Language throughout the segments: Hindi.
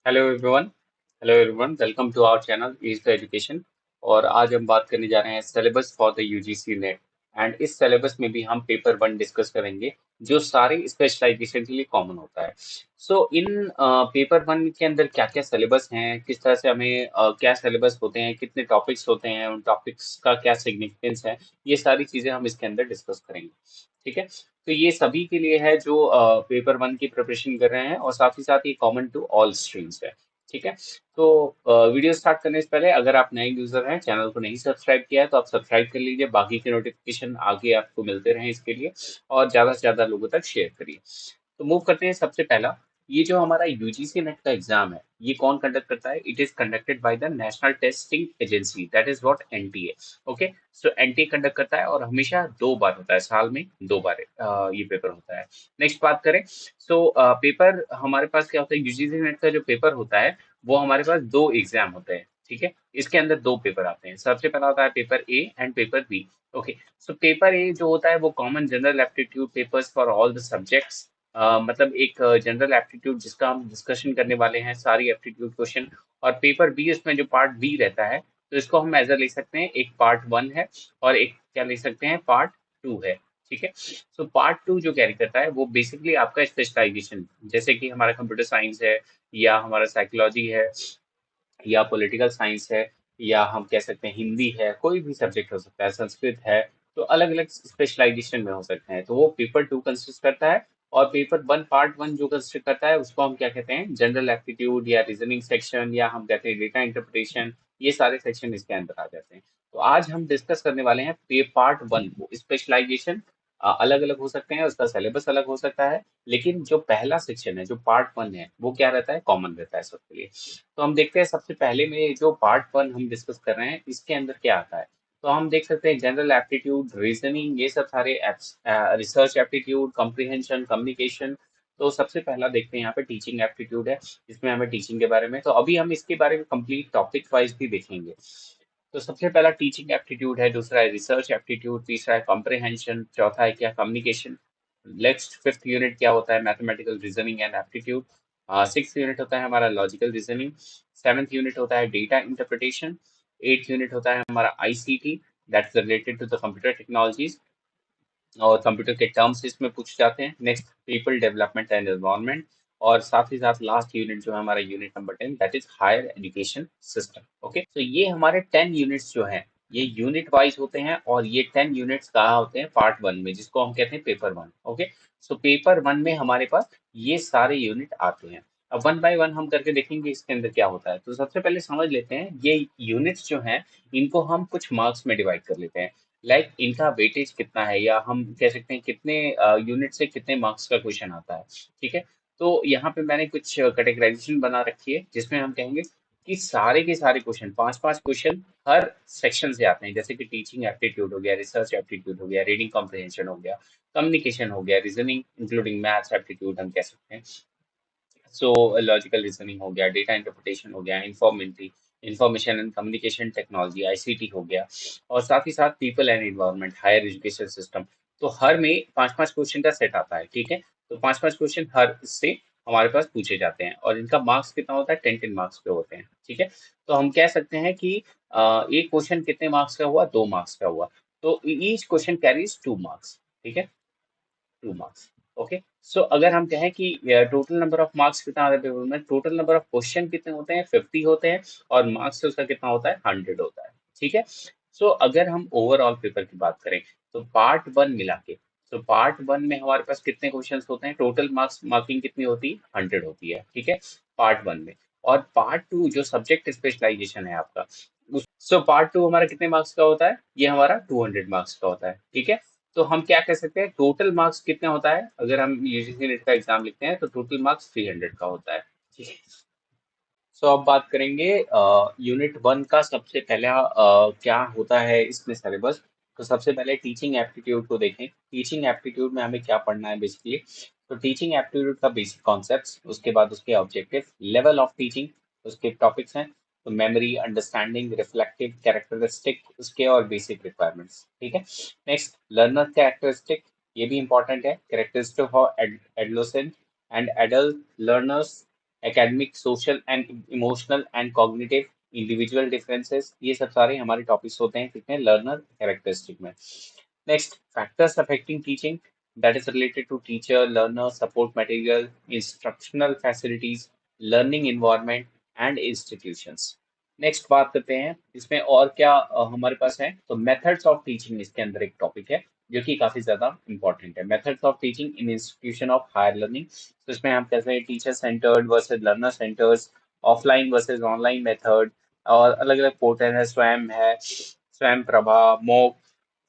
Hello everyone. Hello everyone, welcome to our channel is the education. और आज हम बात करने जा रहे हैं syllabus for the UGC NET. And इस सिलेबस में भी हम पेपर वन डिस्कस करेंगे जो सारे स्पेशलाइजेशन के लिए कॉमन होता है। इन पेपर वन के अंदर क्या क्या सिलेबस हैं, किस तरह से हमें क्या सिलेबस होते हैं, कितने टॉपिक्स होते हैं, उन टॉपिक्स का क्या सिग्निफिकेंस है, ये सारी चीजें हम इसके अंदर डिस्कस करेंगे। ठीक है। तो ये सभी के लिए है जो पेपर वन की प्रिपरेशन कर रहे हैं, और साथ ही साथ ये कॉमन टू ऑल स्ट्रीम्स है। ठीक है। तो वीडियो स्टार्ट करने से पहले अगर आप नए यूजर हैं, चैनल को नहीं सब्सक्राइब किया है, तो आप सब्सक्राइब कर लीजिए, बाकी के नोटिफिकेशन आगे आपको मिलते रहें इसके लिए। और ज्यादा से ज्यादा लोगों तक शेयर करिए। तो मूव करते हैं सबसे पहला। ये जो हमारा यूजीसी नेट का एग्जाम है, ये कौन कंडक्ट करता है? It is conducted by the national testing agency, that is what NTA. Okay. So NTA conduct करता है, और हमेशा 2 बार होता है, साल में 2 बार ये पेपर होता है। नेक्स्ट बात करें। पेपर हमारे पास क्या होता है? यूजीसी नेट का जो पेपर होता है, वो हमारे पास 2 एग्जाम होते हैं। ठीक है। इसके अंदर 2 पेपर आते हैं। सबसे पहला होता है paper A and paper B. Okay. So paper A जो होता है वो common general aptitude papers for all the subjects. मतलब एक जनरल एप्टीट्यूड जिसका हम डिस्कशन करने वाले हैं, सारी एप्टीट्यूड क्वेश्चन। और पेपर बी, उसमें जो पार्ट बी रहता है, तो इसको हम एज ले सकते हैं, एक पार्ट वन है और एक क्या ले सकते हैं, पार्ट टू है। ठीक है। सो पार्ट टू जो कैरी करता है वो बेसिकली आपका स्पेशलाइजेशन, जैसे कि हमारा कंप्यूटर साइंस है, या हमारा साइकोलॉजी है, या पॉलिटिकल साइंस है, या हम कह सकते हैं हिंदी है, कोई भी सब्जेक्ट हो सकता है, संस्कृत है। तो अलग अलग स्पेशलाइजेशन में हो सकते हैं, तो वो पेपर टू कंसिस्ट करता है। और पेपर वन, पार्ट वन जो कंसिस्ट करता है, उसको हम क्या कहते हैं, जनरल एप्टीट्यूड या रीजनिंग सेक्शन, या हम कहते हैं डेटा इंटरप्रिटेशन। ये सारे सेक्शन इसके अंदर आ जाते हैं। तो आज हम डिस्कस करने वाले हैं पार्ट वन को। स्पेशलाइजेशन अलग अलग हो सकते हैं, उसका सिलेबस अलग हो सकता है, लेकिन जो पहला सेक्शन है, जो पार्ट वन है, वो क्या रहता है, कॉमन रहता है सबके लिए। तो हम देखते हैं सबसे पहले में जो पार्ट वन हम डिस्कस कर रहे हैं, इसके अंदर क्या आता है। तो हम देख सकते हैं जनरल एप्टीट्यूड, रीजनिंग, ये सब सारे apps, research aptitude, comprehension, communication. तो सबसे पहला देखते हैं यहाँ पे टीचिंग एप्टीट्यूड है, जिसमें हमें टीचिंग के बारे में, तो अभी हम इसके बारे में कंप्लीट टॉपिक वाइज भी देखेंगे। तो सबसे पहला टीचिंग एप्टीट्यूड है, दूसरा है रिसर्च एप्टीट्यूड, तीसरा है कॉम्प्रिहेंशन, चौथा है क्या, कम्युनिकेशन। नेक्स्ट फिफ्थ यूनिट क्या होता है, mathematical reasoning and aptitude. Six unit होता है हमारा लॉजिकल रीजनिंग। सेवन्थ यूनिट होता है डेटा इंटरप्रिटेशन। एट्थ यूनिट होता है हमारा ICT, that's related to the computer technologies, और कंप्यूटर के टर्म्स इसमें पूछे जाते हैं। Next people development and environment. और साथ ही साथ लास्ट यूनिट जो है हमारा unit number 10, that is higher education system. Okay. तो ये हमारे 10 यूनिट्स जो हैं, ये यूनिट वाइज होते हैं, और ये 10 यूनिट्स कहाँ होते हैं, पार्ट वन में, जिसको हम कहते हैं paper one. Okay. So paper one में हमारे पास ये सारे यूनिट आते हैं। अब वन बाय वन हम करके देखेंगे इसके अंदर क्या होता है। तो सबसे पहले समझ लेते हैं, ये यूनिट्स जो हैं, इनको हम कुछ मार्क्स में डिवाइड कर लेते हैं। इनका वेटेज कितना है, या हम कह सकते हैं कितने यूनिट से कितने मार्क्स का क्वेश्चन आता है। ठीक है। तो यहाँ पे मैंने कुछ कैटेगराइजेशन बना रखी है, जिसमें हम कहेंगे कि सारे के सारे क्वेश्चन, पांच पांच क्वेश्चन हर सेक्शन से आते हैं। जैसे कि टीचिंग एप्टीट्यूड हो गया, रिसर्च एप्टीट्यूड हो गया, रीडिंग कॉम्प्रिहेंशन हो गया, कम्युनिकेशन हो गया, रीजनिंग इंक्लूडिंग मैथ्स एप्टीट्यूड हम कह सकते हैं। सो लॉजिकल रीजनिंग हो गया, डेटा इंटरप्रिटेशन हो गया, information and communication technology ICT हो गया, और साथ ही साथ people and environment, higher education system. तो हर में पांच पांच क्वेश्चन का सेट आता है। ठीक है। तो पांच पांच क्वेश्चन हर इससे हमारे पास पूछे जाते हैं, और इनका मार्क्स कितना होता है, 10 10 मार्क्स पे होते हैं। ठीक है। तो हम कह सकते हैं कि एक क्वेश्चन कितने मार्क्स का हुआ, 2 मार्क्स का हुआ। तो ईच क्वेश्चन कैरीज 2 मार्क्स। ठीक है। 2 मार्क्स। ओके। सो अगर हम कहें कि टोटल नंबर ऑफ मार्क्स कितना आता है पेपर में, टोटल नंबर ऑफ क्वेश्चन कितने होते हैं, 50 होते हैं, और मार्क्स उसका कितना होता है, 100 होता है। ठीक है। सो अगर हम ओवरऑल पेपर की बात करें, तो पार्ट वन मिला के, तो पार्ट वन में हमारे पास कितने क्वेश्चन होते हैं, टोटल मार्क्स मार्किंग कितनी होती है, 100 होती है। ठीक है। पार्ट वन में। और पार्ट टू जो सब्जेक्ट स्पेशलाइजेशन है आपका, सो पार्ट टू हमारा कितने मार्क्स का होता है, ये हमारा 200 मार्क्स का होता है। ठीक है। तो हम क्या कह सकते हैं, टोटल मार्क्स कितने होता है, अगर हम यूजीसी नेट का एग्जाम लिखते हैं, तो टोटल मार्क्स 300 का होता है। ठीक है। सो अब बात करेंगे यूनिट वन का। सबसे पहला क्या होता है इसमें सिलेबस। तो सबसे पहले टीचिंग एप्टीट्यूड को देखें। टीचिंग एप्टीट्यूड में हमें क्या पढ़ना है बेसिकली। तो टीचिंग एप्टीट्यूड का बेसिक कॉन्सेप्ट्स, उसके बाद उसके ऑब्जेक्टिव, लेवल ऑफ टीचिंग, उसके टॉपिक्स हैं। तो मेमोरी, अंडरस्टैंडिंग, रिफ्लेक्टिव, कैरेक्टरिस्टिक, उसके और बेसिक रिक्वायरमेंट्स। ठीक है। नेक्स्ट लर्नर कैरेक्टरिस्टिक, ये भी इंपॉर्टेंट है। Characteristic of adolescent and adult learners, academic, social and emotional and cognitive, individual differences, ये सब सारे हमारे टॉपिक्स होते हैं कितने लर्नर कैरेक्टरिस्टिक में। Next, factors affecting teaching, that is related to teacher, learner, support material, instructional facilities, learning environment and institutions. Next बात करते हैं इसमें और क्या हमारे पास है, तो मेथड्स ऑफ टीचिंग इसके अंदर एक टॉपिक है जो कि काफी ज्यादा इंपॉर्टेंट है। Methods of teaching in institution of higher learning, तो इसमें हम कहते हैं teacher centred versus learner centres, offline versus online method, और अलग अलग पोर्टल है, स्वयं है, स्वयं प्रभा, मोक,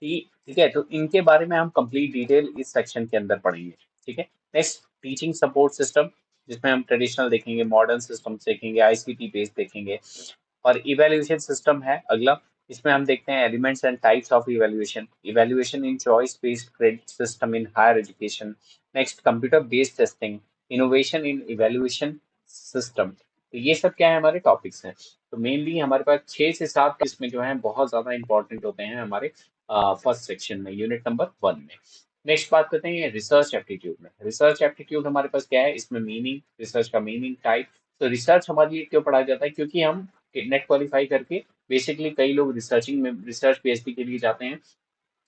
ठीक है। तो इनके बारे में हम कंप्लीट डिटेल इस सेक्शन के अंदर पढ़ेंगे, ठीक है। नेक्स्ट, टीचिंग सपोर्ट सिस्टम, जिसमें हम ट्रेडिशनल देखेंगे, मॉडर्न सिस्टम देखेंगे, आईसीटी बेस्ड देखेंगे, और इवैल्यूएशन सिस्टम है अगला। इसमें हम देखते हैं elements and types of evaluation, evaluation in choice based credit system in higher education. Next, computer based testing, innovation in evaluation system. तो ये सब क्या है, हमारे टॉपिक्स हैं। तो मेनली हमारे पास 6 से 7 इसमें जो है बहुत ज्यादा इंपॉर्टेंट होते हैं हमारे फर्स्ट सेक्शन में, यूनिट नंबर 1 में। नेक्स्ट बात करते हैं रिसर्च एप्टीट्यूड में। रिसर्च एप्टीट्यूड हमारे पास क्या है, इसमें मीनिंग, रिसर्च का मीनिंग, टाइप। तो रिसर्च हमारे लिए क्यों पढ़ा जाता है, क्योंकि हम नेट क्वालिफाई करके बेसिकली कई लोग रिसर्चिंग में, रिसर्च पीएचडी के लिए जाते हैं,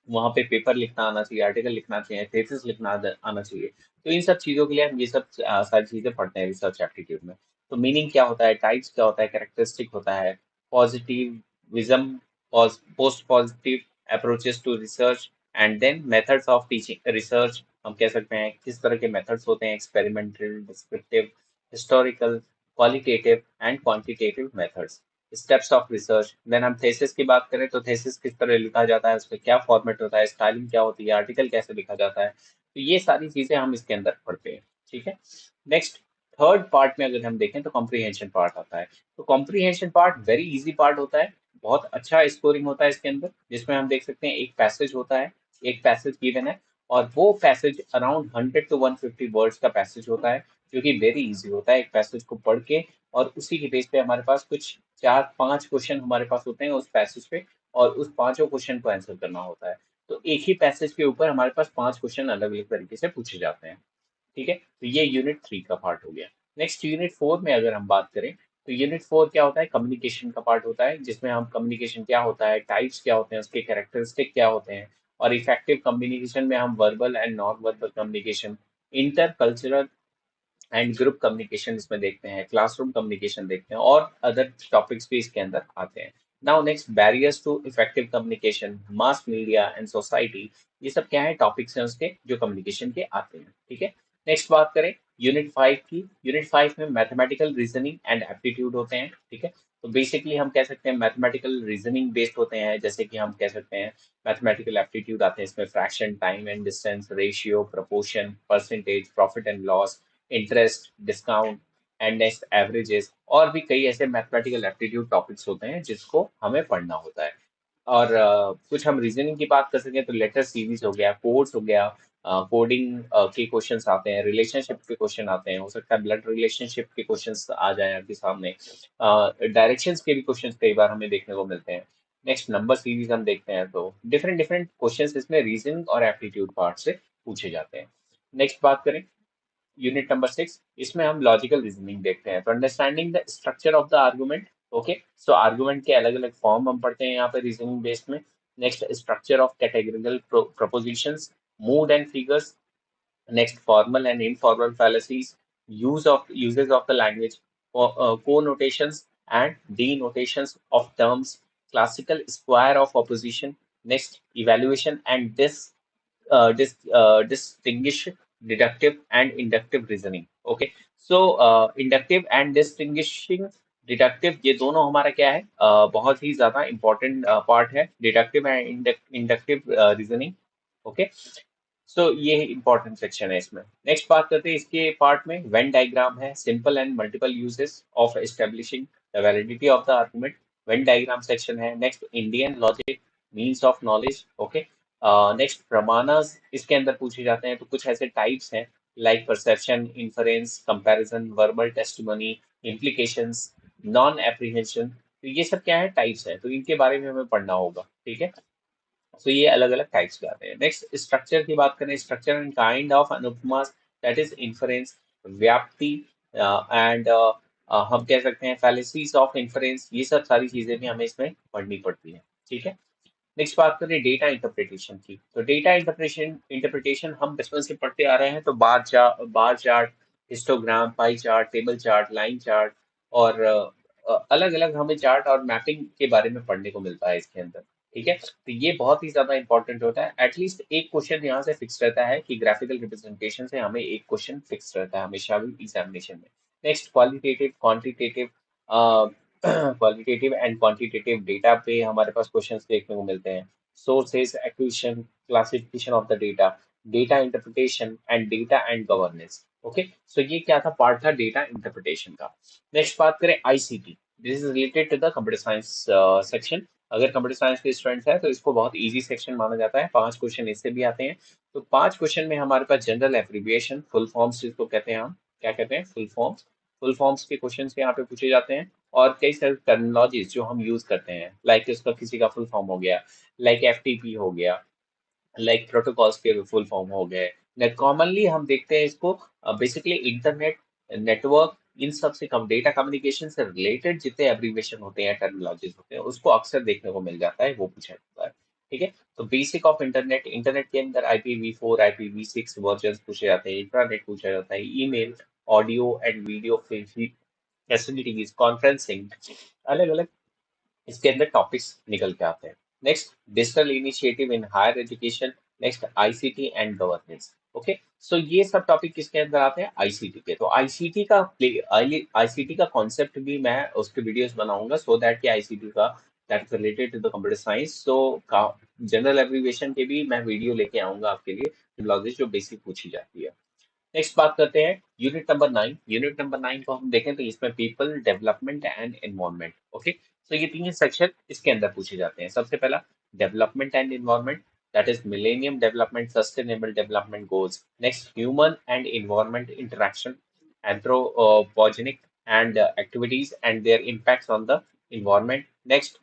वहां पे पेपर लिखना आना चाहिए, आर्टिकल लिखना चाहिए, थीसिस लिखना आना चाहिए। तो इन सब चीजों के लिए हम ये सब सारी चीजें पढ़ते हैं रिसर्च एप्टीट्यूड में। तो मीनिंग क्या होता है, टाइप्स क्या होता है, कैरेक्टरिस्टिक होता है, positivism, post positive approaches to research, and then methods of teaching research. हम कह सकते हैं किस तरह के मेथड्स होते हैं, experimental, descriptive, historical, qualitative and quantitative methods, steps of research. Then हम थेसिस की बात करें तो थेसिस किस तरह लिखा जाता है, उसका क्या फॉर्मेट होता है, स्टाइलिंग क्या होती है, आर्टिकल कैसे लिखा जाता है। तो ये सारी चीजें हम इसके अंदर पढ़ते हैं, ठीक है। नेक्स्ट, थर्ड पार्ट में अगर हम देखें तो कॉम्प्रिहेंशन पार्ट आता है। तो comprehension part very easy part होता है, बहुत अच्छा स्कोरिंग होता है इसके अंदर, जिसमें हम देख सकते हैं एक पैसेज होता है, एक पैसेज गिवन है, और वो पैसेज अराउंड 100 to 150 वर्ड्स का पैसेज होता है, जो कि वेरी इजी होता है एक पैसेज को पढ़ के, और उसी के बेस पे हमारे पास कुछ 4-5 क्वेश्चन हमारे पास होते हैं उस पैसेज पे, और उस पांचों क्वेश्चन को आंसर करना होता है। तो एक ही पैसेज के ऊपर हमारे पास 5 क्वेश्चन अलग अलग तरीके से पूछे जाते हैं, ठीक है। तो ये यूनिट 3 का पार्ट हो गया। नेक्स्ट, यूनिट 4 में अगर हम बात करें तो यूनिट 4 क्या होता है, कम्युनिकेशन का पार्ट होता है, जिसमें हम कम्युनिकेशन क्या होता है, टाइप्स क्या होते हैं, उसके कैरेक्टरिस्टिक क्या होते हैं, और इफेक्टिव कम्युनिकेशन में हम verbal and non verbal communication, inter cultural and group communication इसमें देखते हैं, क्लासरूम कम्युनिकेशन देखते हैं, और अदर टॉपिक्स भी इसके अंदर आते हैं। Now next, barriers to effective communication, mass media and society, ये सब क्या है, टॉपिक्स हैं उसके जो कम्युनिकेशन के आते हैं, ठीक है। नेक्स्ट बात करें यूनिट 5 की। यूनिट 5 में मैथमेटिकल रीजनिंग एंड एप्टीट्यूड होते हैं, ठीक है। तो बेसिकली हम कह सकते हैं मैथमेटिकल रीजनिंग बेस्ड होते हैं, जैसे कि हम कह सकते हैं मैथमेटिकल एप्टीट्यूड आते हैं इसमें, fraction, time and distance, ratio, proportion, percentage, profit and loss, interest, discount and next averages, और भी कई ऐसे मैथमेटिकल एप्टीट्यूड टॉपिक्स होते हैं जिसको हमें पढ़ना होता है। और कुछ हम रीजनिंग की बात कर सकें तो लेटर सीरीज हो गया, कोड्स हो गया, कोडिंग के क्वेश्चंस आते हैं, रिलेशनशिप के क्वेश्चन आते हैं, हो सकता है ब्लड रिलेशनशिप के क्वेश्चंस आ जाए आपके सामने, डायरेक्शंस के भी क्वेश्चंस कई बार हमें देखने को मिलते हैं। नेक्स्ट, नंबर सीरीज हम देखते हैं तो डिफरेंट डिफरेंट क्वेश्चंस इसमें रीजनिंग और एप्टीट्यूड पार्ट से पूछे जाते हैं। नेक्स्ट बात करें यूनिट नंबर 6, इसमें हम लॉजिकल रीजनिंग देखते हैं, तो understanding the structure of the argument. Okay, so argument के अलग अलग फॉर्म हम पढ़ते हैं यहाँ पे रीजनिंग बेस्ड में। Next, structure of categorical propositions, mood and figures. Next, formal and informal fallacies, uses of the language, connotations and denotations of terms, classical square of opposition. Next, evaluation and distinguish deductive and inductive reasoning. Okay, so inductive and distinguishing deductive, ये दोनों हमारा क्या है, बहुत ही ज्यादा इंपॉर्टेंट पार्ट है, deductive and inductive reasoning. Okay, so ये इंपॉर्टेंट सेक्शन है इसमें। नेक्स्ट बात करते हैं इसके पार्ट में, वेन डायग्राम है, simple and multiple uses of establishing the validity of the argument, Venn diagram section है। Next, Indian logic, means of knowledge. Okay, next, प्रमाणस इसके अंदर पूछे जाते हैं, तो कुछ ऐसे टाइप्स हैं like perception, inference, comparison, verbal testimony, implications, non apprehension. तो ये सब क्या है, टाइप्स हैं, तो इनके बारे में हमें पढ़ना होगा, ठीक है। तो ये अलग अलग टाइप्स के आते हैं। नेक्स्ट, स्ट्रक्चर की बात करें, स्ट्रक्चर एंड काइंड ऑफ अनुपमास, दैट इज इन्फरेंस, व्याप्ति, एंड हम कह सकते हैं फैलेसीज ऑफ इन्फरेंस, ये सब सारी चीजें भी हमें इसमें पढ़नी पड़ती है। ठीक है। नेक्स्ट बात करें डेटा इंटरप्रिटेशन की, तो डेटा इंटरप्रिटेशन इंटरप्रिटेशन हम बचपन से पढ़ते आ रहे हैं, तो bar chart, histogram, pie chart, table chart, line chart, और अलग अलग हमें चार्ट और मैपिंग के बारे में पढ़ने को मिलता है इसके अंदर। ठीक है, तो ये बहुत ही ज्यादा इंपॉर्टेंट होता है। एटलीस्ट एक क्वेश्चन यहाँ से फिक्स रहता है कि ग्राफिकल रिप्रेजेंटेशन से हमें एक क्वेश्चन फिक्स रहता है हमेशा भी एग्जामिनेशन में। Next qualitative quantitative, qualitative and quantitative data पे हमारे पास क्वेश्चंस देखने को मिलते हैं। Sources, acquisition, classification of the data, data interpretation and data and governance. Okay, so ये क्या था, पार्ट था डेटा इंटरप्रिटेशन का। नेक्स्ट बात करें ICT, this is related to the computer science section. अगर कंप्यूटर साइंस के स्टूडेंट्स हैं तो इसको बहुत इजी सेक्शन माना जाता है, 5 क्वेश्चन इससे भी आते हैं। तो 5 क्वेश्चन में हमारे पास जनरल एब्रिविएशन, फुल फॉर्म्स जिसको कहते हैं हम, क्या कहते हैं, फुल फॉर्म्स के क्वेश्चन यहाँ पे पूछे जाते हैं। और कई सारे टर्मिनोलॉजीज जो हम यूज करते हैं, लाइक इसका किसी का फुल फॉर्म हो गया, लाइक एफटीपी हो गया, लाइक प्रोटोकॉल्स के फुल फॉर्म हो गए। नेट कॉमनली हम देखते हैं इसको, बेसिकली इंटरनेट नेटवर्क, इन सब से कम डेटा कम्युनिकेशन से रिलेटेड जितने एब्रीविएशन होते हैं, टर्मिनोलॉजीज होते हैं, उसको अक्सर देखने को मिल जाता है, वो पूछा जाता है। ठीक है, तो बेसिक ऑफ इंटरनेट, इंटरनेट के अंदर IPv4 IPv6 वर्जन पूछे जाते हैं, इंट्रानेट पूछा जाता है, email, audio and video facilities, conferencing, अलग अलग इसके अंदर टॉपिक्स निकल के आते हैं। Next digital initiative in higher education, next ICT and governance. Okay, so ये सब टॉपिक किसके अंदर आते हैं, आईसीटी के। तो आईसीटी का कॉन्सेप्ट भी मैं उसके वीडियोस बनाऊंगा, सो दैट कि आईसीटी का that is related to the computer science, so general abbreviation के भी मैं वीडियो लेके आऊंगा आपके लिए, लॉजिक जो बेसिक पूछी जाती है। नेक्स्ट बात करते हैं यूनिट नंबर 9। यूनिट नंबर 9 को हम देखें तो इसमें people, development and environment. Okay, तो ये 3 सेक्शन इसके अंदर पूछे जाते हैं। सबसे पहला development and environment, that is millennium development sustainable development goals. Next human and environment interaction, anthropogenic and activities and their impacts on the environment. Next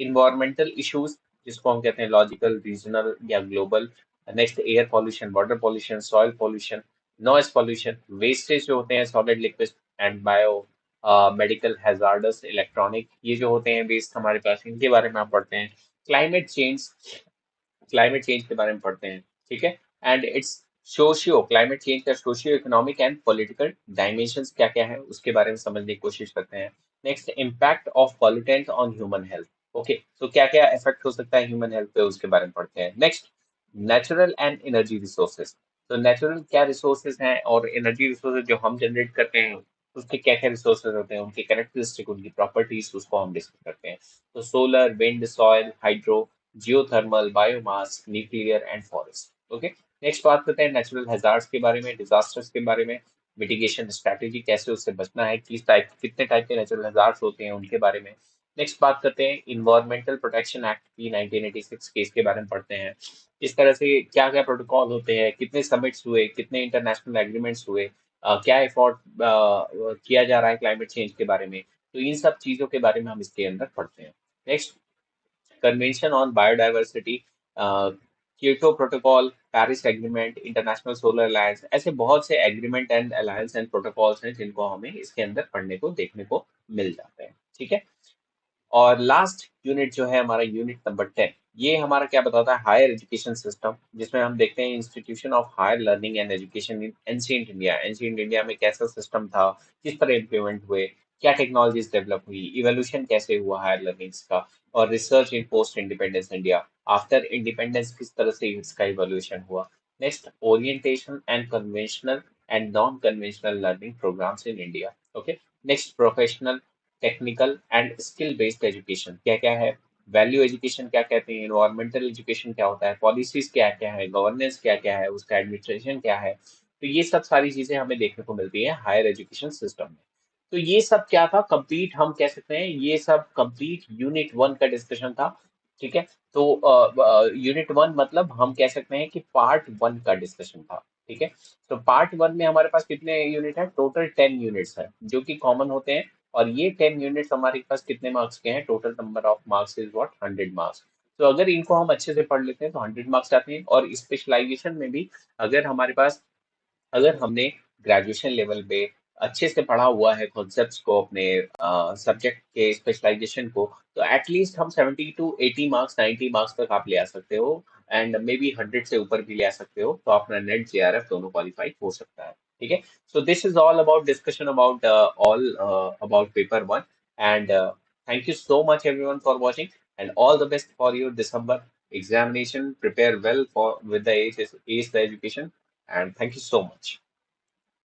environmental issues, जिसको हम कहते हैं लॉजिकल, रीजनल या global. Next air pollution, water pollution, soil pollution, noise pollution, wastage जो होते हैं solid, liquid and bio, medical hazards, electronic, ये जो होते हैं वेस्ट हमारे पास, इनके बारे में आप पढ़ते हैं। क्लाइमेट चेंज के बारे में पढ़ते हैं। ठीक है, and it's socio climate change का socio economic and political dimensions क्या क्या है उसके बारे में समझने की कोशिश करते हैं। Next impact of pollutant on human health. Okay, तो क्या क्या इफेक्ट हो सकता है ह्यूमन हेल्थ पे, उसके बारे में पढ़ते हैं। Next natural and energy resources, तो नेचुरल क्या रिसोर्सेज हैं और एनर्जी रिसोर्सेज जो हम जनरेट करते हैं उसके क्या क्या रिसोर्सेज होते हैं, उनकी कैरेक्टरिस्टिक, उनकी प्रॉपर्टीज, उसको हम डिस्कस करते हैं। तो solar, wind, soil, hydro, geothermal, biomass, nuclear and forest. Okay, next बात करते हैं नेचुरल हैजार्ड्स के बारे में, डिजास्टर्स के बारे में, मिटिगेशन स्ट्रैटेजी, कैसे उससे बचना है, कितने टाइप के नेचुरल हैजार्ड्स होते हैं उनके बारे में। नेक्स्ट बात करते हैं इन्वायरमेंटल प्रोटेक्शन एक्ट की 1986 केस के बारे में पढ़ते हैं। इस तरह से क्या क्या प्रोटोकॉल होते हैं, कितने समिट्स हुए, कितने इंटरनेशनल एग्रीमेंट्स हुए, क्या एफर्ट किया जा रहा है क्लाइमेट चेंज के बारे में। तो इन सब चीजों के बारे में हम इसके अंदर पढ़ते हैं। Next convention on biodiversity, Kyoto protocol, Paris agreement, international solar alliance, ऐसे बहुत से agreement and alliance and protocols हैं जिनको हमें इसके अंदर पढ़ने को देखने को मिल जाते हैं। ठीक है, और लास्ट यूनिट जो है हमारा यूनिट नंबर 10, ये हमारा क्या बताता है, हायर एजुकेशन सिस्टम, जिसमें हम देखते हैं institution of higher learning and education in ancient India. Ancient India में कैसा सिस्टम था, किस तरह इम्प्लीमेंट हुए, क्या टेक्नोलॉजीज डेवलप हुई, इवोल्यूशन कैसे हुआ हायर लर्निंग का, और research in post independence India, after independence किस तरह से इसका इवोल्यूशन हुआ। Next orientation and conventional and non conventional learning programmes in India. Okay, next professional, technical and skill based education क्या क्या है, वैल्यू एजुकेशन क्या कहते हैं, एनवायरमेंटल एजुकेशन क्या होता है, पॉलिसीज क्या क्या है, गवर्नेंस क्या क्या है, उसका एडमिनिस्ट्रेशन क्या है। तो ये सब सारी चीजें हमें देखने को मिलती है हायर एजुकेशन सिस्टम में। तो ये सब क्या था, कंप्लीट हम कह सकते हैं, ये सब कंप्लीट यूनिट 1 का डिस्कशन था। ठीक है, तो यूनिट 1 मतलब हम कह सकते हैं कि पार्ट 1 का डिस्कशन था। ठीक है, तो पार्ट 1 में हमारे पास कितने यूनिट है, टोटल 10 यूनिट्स है जो कि कॉमन होते हैं। और ये 10 यूनिट्स हमारे पास कितने मार्क्स के हैं, total number of marks is what, 100 marks. तो अगर इनको हम अच्छे से पढ़ लेते हैं तो 100 मार्क्स आते हैं। और स्पेशलाइजेशन में भी अगर हमारे पास, अगर हमने ग्रेजुएशन लेवल पे अच्छे से पढ़ा हुआ है कॉन्सेप्ट्स को, अपने सब्जेक्ट के स्पेशलाइजेशन को, तो एटलीस्ट हम 70 to 80 मार्क्स, 90 मार्क्स तक आप ले आ सकते हो। एंड मे बी 100 से ऊपर भी ले आ सकते हो, तो अपना नेट जेआरएफ दोनों क्वालिफाई हो सकता है। ठीक है। So this is all about discussion about all about paper one. And thank you so much everyone for watching, and all the best for your December examination. Prepare well for with the age the education, and thank you so much.